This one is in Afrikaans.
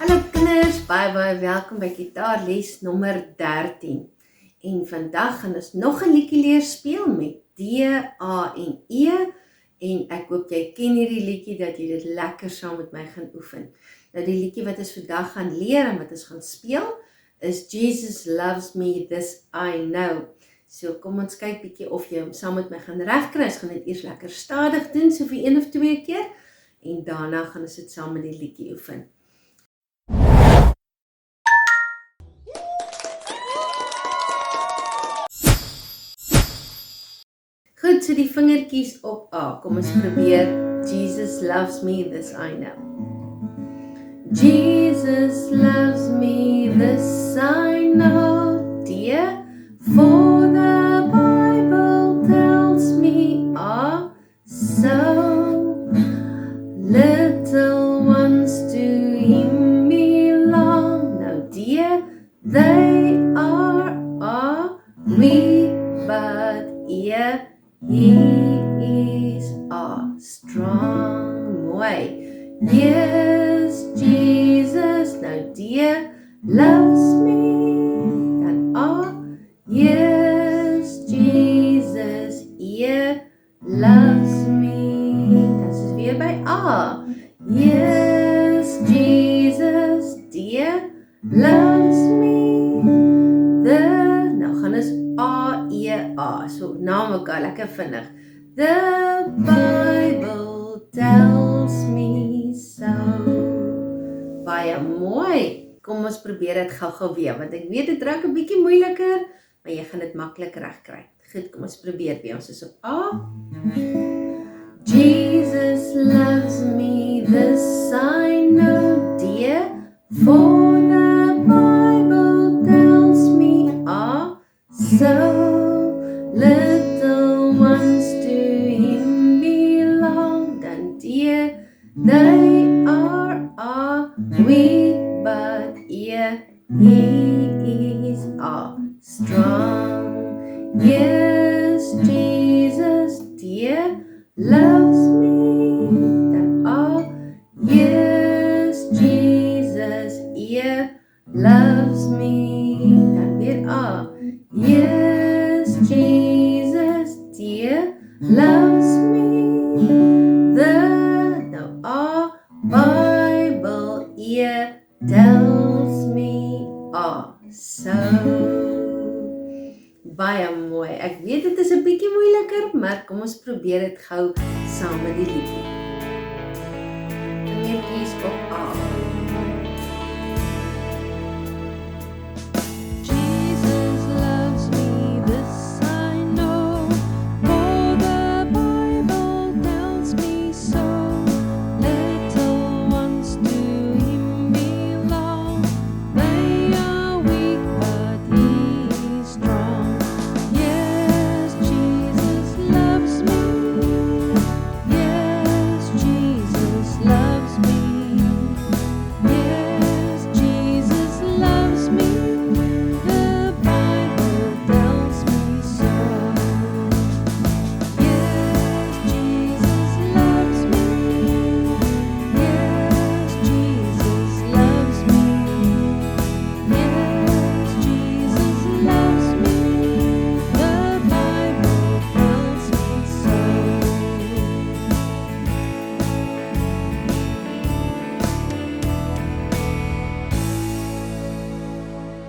Hallo kinders, baie welkom by gitaarles nommer 13. En vandag gaan ons nog 'n liedjie leer speel met D, A en E. En ek hoop jy ken hierdie liedjie dat jy dit lekker saam met my gaan oefen. Nou die liedjie wat ons vandag gaan leer en wat ons gaan speel is Jesus Loves Me, This I Know. So kom ons kyk bietjie of jy hom saam met my gaan regkry. Ons gaan dit eers lekker stadig doen, so vir 1 of 2 keer. En daarna gaan ons dit saam met die liedjie oefen. Goed, so die vingertjies op A. Kom ons probeer. Jesus loves me, this I know. Jesus loves me, this I know. D, for the Bible tells me are so. Little ones to him belong. Now D, they are weak, but he is strong. Mooi. Yes, Jesus, nou D, loves me. Dan yes, Jesus, loves me. Dan is weer by A. Yes, Jesus, D, loves me. Nou gaan ons A, E, A. So na mekaar, lekker vinnig. The Bible tells me so. Baie mooi. Kom ons probeer dit gou weer, want ek weet dit raak 'n bietjie moeiliker, maar jy gaan dit maklik regkry. Goed, kom ons probeer weer. Ons is op A. Jesus loves me, this I know. D, for the Bible tells me so. Little ones to him belong. Then D, they are weak, but he is strong. Yes, Jesus, D, loves me. Then yes, Jesus, loves me. Dan weer A. Yes, Jesus, dear, loves me. The Bible tells me so. Baie mooi. Ek weet dit is 'n bietjie moeiliker, maar kom ons probeer dit gou saam met die liedjie. Vingertjies op A.